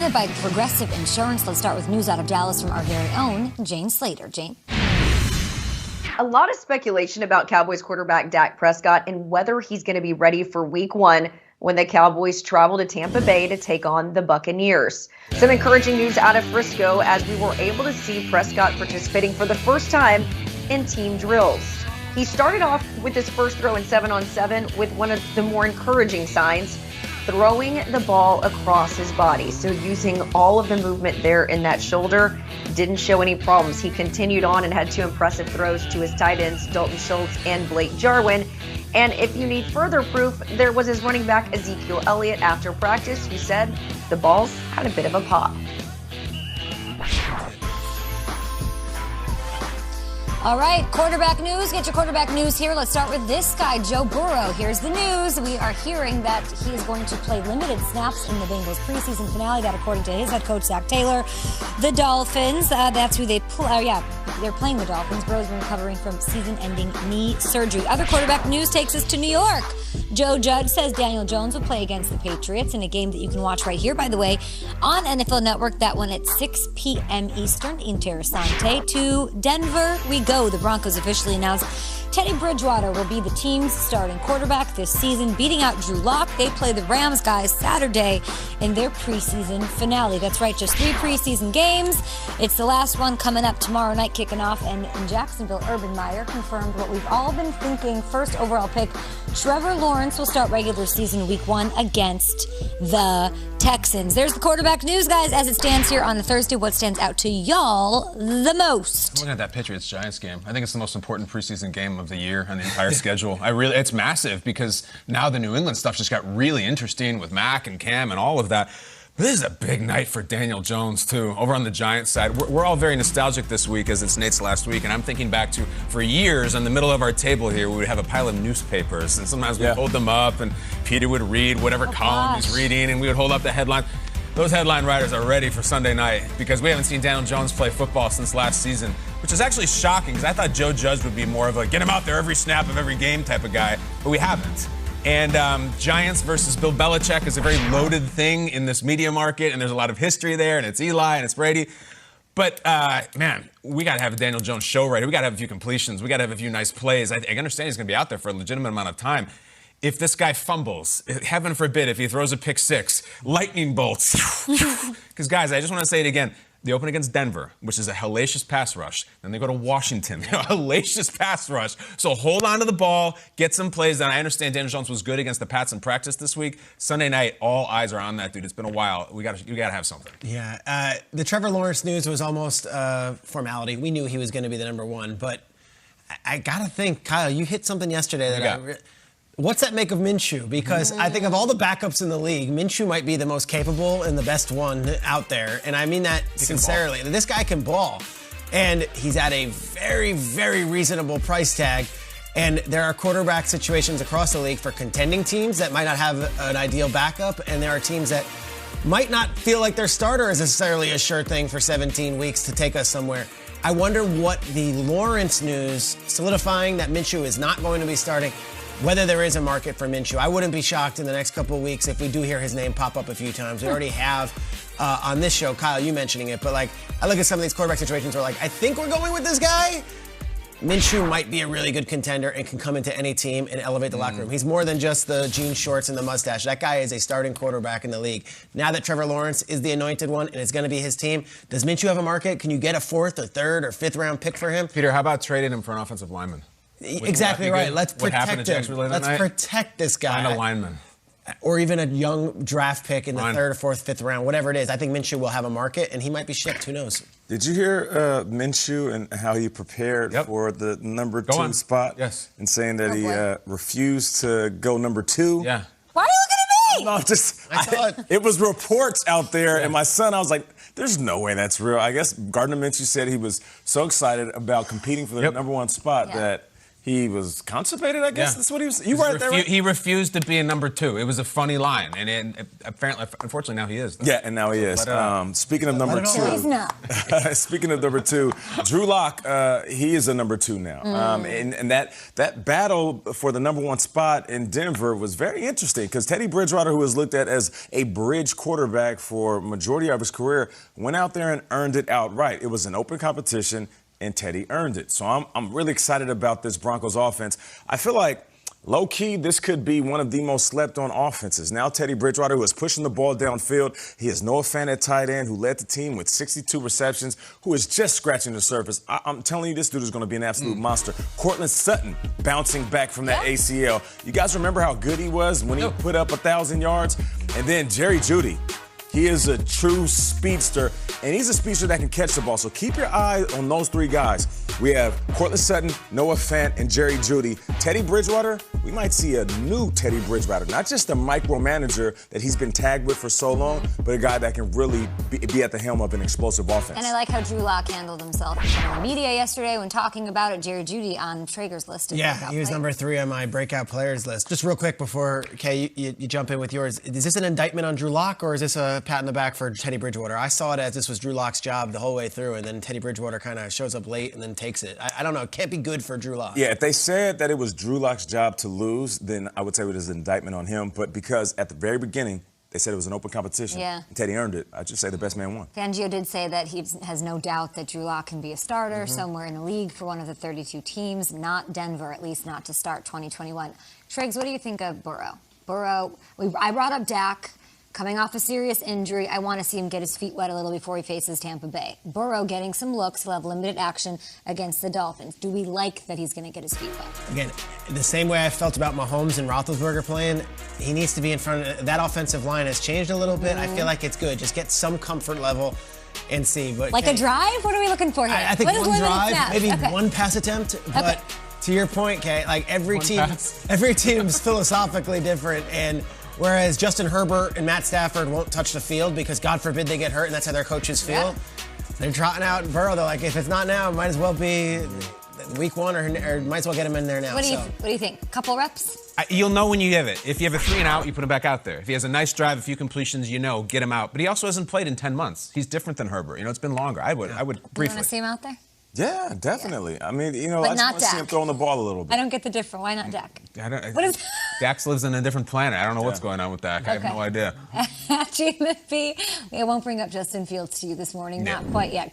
By Progressive Insurance. Let's start with news out of Dallas from our very own Jane Slater. Jane. A lot of speculation about Cowboys quarterback Dak Prescott and whether he's going to be ready for Week 1 when the Cowboys travel to Tampa Bay to take on the Buccaneers. Some encouraging news out of Frisco as we were able to see Prescott participating for the first time in team drills. He started off with his first throw in 7-on-7 with one of the more encouraging signs, throwing the ball across his body. So using all of the movement there in that shoulder didn't show any problems. He continued on and had two impressive throws to his tight ends, Dalton Schultz and Blake Jarwin. And if you need further proof, there was his running back, Ezekiel Elliott, after practice, who said the balls had a bit of a pop. All right, quarterback news. Get your quarterback news here. Let's start with this guy, Joe Burrow. Here's the news. We are hearing that he is going to play limited snaps in the Bengals preseason finale. That, according to his head coach, Zach Taylor. The Dolphins, that's who they play. They're playing the Dolphins. Burrow's been recovering from season-ending knee surgery. Other quarterback news takes us to New York. Joe Judge says Daniel Jones will play against the Patriots in a game that you can watch right here, by the way, on NFL Network. That one at 6 p.m. Eastern. Interessante. To Denver we go. The Broncos officially announced Teddy Bridgewater will be the team's starting quarterback this season, beating out Drew Lock. They play the Rams, guys, Saturday in their preseason finale. That's right, just 3 preseason games. It's the last one coming up tomorrow night, kicking off. And in Jacksonville, Urban Meyer confirmed what we've all been thinking. First overall pick, Trevor Lawrence will start regular season Week 1 against the Texans. There's the quarterback news, guys, as it stands here on a Thursday. What stands out to y'all the most? Looking at that Patriots-Giants game, I think it's the most important preseason game of the year on the entire schedule. It's massive because now the New England stuff just got really interesting with Mac and Cam and all of that. But this is a big night for Daniel Jones, too, over on the Giants side. We're all very nostalgic this week, as it's Nate's last week, and I'm thinking back to, for years, on the middle of our table here, we would have a pile of newspapers, and sometimes we'd hold them up, and Peter would read whatever column he's reading, and we would hold up the headline. Those headline writers are ready for Sunday night because we haven't seen Daniel Jones play football since last season, which is actually shocking because I thought Joe Judge would be more of a get him out there every snap of every game type of guy, but we haven't. And Giants versus Bill Belichick is a very loaded thing in this media market, and there's a lot of history there, and it's Eli and it's Brady. But, man, we got to have a Daniel Jones show right here. We got to have a few completions. We got to have a few nice plays. I understand he's going to be out there for a legitimate amount of time. If this guy fumbles, heaven forbid, if he throws a pick six, lightning bolts. Because, guys, I just want to say it again. They open against Denver, which is a hellacious pass rush. Then they go to Washington, hellacious pass rush. So hold on to the ball, get some plays done. I understand Daniel Jones was good against the Pats in practice this week. Sunday night, all eyes are on that dude. It's been a while. You got to have something. Yeah, the Trevor Lawrence news was almost formality. We knew he was going to be the number one, but I got to think, Kyle, you hit something yesterday that what's that make of Minshew? Because I think of all the backups in the league, Minshew might be the most capable and the best one out there. And I mean that sincerely. This guy can ball. And he's at a very, very reasonable price tag. And there are quarterback situations across the league for contending teams that might not have an ideal backup. And there are teams that might not feel like their starter is necessarily a sure thing for 17 weeks to take us somewhere. I wonder what the Lawrence news, solidifying that Minshew is not going to be starting, whether there is a market for Minshew. I wouldn't be shocked in the next couple of weeks if we do hear his name pop up a few times. We already have on this show, Kyle, you mentioning it, but I look at some of these quarterback situations where I think we're going with this guy. Minshew might be a really good contender and can come into any team and elevate the locker room. He's more than just the jean shorts and the mustache. That guy is a starting quarterback in the league. Now that Trevor Lawrence is the anointed one and it's going to be his team, does Minshew have a market? Can you get a 4th or 3rd or 5th round pick for him? Peter, how about trading him for an offensive lineman? Exactly right. Let's protect him. Let's protect this guy. Find a lineman. Or even a young draft pick in the 3rd or 4th, 5th round, whatever it is. I think Minshew will have a market, and he might be shipped. Who knows? Did you hear Minshew and how he prepared for the number 2 spot? Yes. And saying that he refused to go number 2? Yeah. Why are you looking at me? It was reports out there, and my son, I was like, there's no way that's real. I guess Gardner Minshew said he was so excited about competing for the number 1 spot that he was constipated, I guess. That's what he was. You right there, right? He refused to be a number 2. It was a funny line, and apparently, unfortunately, now he is. Yeah, and now he is. Speaking of number 2, he's not. Speaking of number 2, Drew Lock, he is a number 2 now, and that battle for the number 1 spot in Denver was very interesting because Teddy Bridgewater, who was looked at as a bridge quarterback for majority of his career, went out there and earned it outright. It was an open competition, and Teddy earned it. So I'm really excited about this Broncos offense. I feel like, low-key, this could be one of the most slept-on offenses. Now Teddy Bridgewater, who is pushing the ball downfield. He has Noah Fant at tight end, who led the team with 62 receptions, who is just scratching the surface. I'm telling you, this dude is going to be an absolute monster. Cortland Sutton bouncing back from that ACL. You guys remember how good he was when he put up 1,000 yards? And then Jerry Jeudy. He is a true speedster, and he's a speedster that can catch the ball. So keep your eye on those 3 guys. We have Cortland Sutton, Noah Fant, and Jerry Jeudy. Teddy Bridgewater, we might see a new Teddy Bridgewater, not just a micromanager that he's been tagged with for so long, but a guy that can really be at the helm of an explosive offense. And I like how Drew Lock handled himself in front of the media yesterday when talking about it. Jerry Jeudy on Traeger's list. Yeah, he was number 3 on my breakout players list. Just real quick before, Kay, you jump in with yours. Is this an indictment on Drew Lock, or is this a pat in the back for Teddy Bridgewater? I saw it as this was Drew Lock's job the whole way through, and then Teddy Bridgewater kind of shows up late and then takes it. I don't know. It can't be good for Drew Lock. Yeah, if they said that it was Drew Lock's job to lose, then I would say it was an indictment on him. But because at the very beginning, they said it was an open competition, and Teddy earned it, I'd just say the best man won. Fangio did say that he has no doubt that Drew Lock can be a starter somewhere in the league for one of the 32 teams, not Denver, at least not to start 2021. Triggs, what do you think of Burrow? I brought up Dak. Coming off a serious injury, I want to see him get his feet wet a little before he faces Tampa Bay. Burrow getting some looks. He'll have limited action against the Dolphins. Do we like that he's going to get his feet wet? Again, the same way I felt about Mahomes and Roethlisberger playing, he needs to be in front of that offensive line. Has changed a little bit. I feel like it's good. Just get some comfort level and see. But like a drive? What are we looking for here? I think one drive, maybe one pass attempt. But to your point, Kay, like every team's philosophically different, and whereas Justin Herbert and Matt Stafford won't touch the field because, God forbid, they get hurt, and that's how their coaches feel. They're trotting out Burrow. They're like, if it's not now, it might as well be week 1 or might as well get him in there now. What do you think? Couple reps? You'll know when you have it. If you have a 3 and out, you put him back out there. If he has a nice drive, a few completions, get him out. But he also hasn't played in 10 months. He's different than Herbert. It's been longer. I would briefly. You want to see him out there? Yeah, definitely. Yeah. I mean, but I just want to see him throwing the ball a little bit. I don't get the difference. Why not Dak? Dax lives in a different planet. I don't know what's going on with Dak. I have no idea. GMFB, I won't bring up Justin Fields to you this morning. Not quite yet.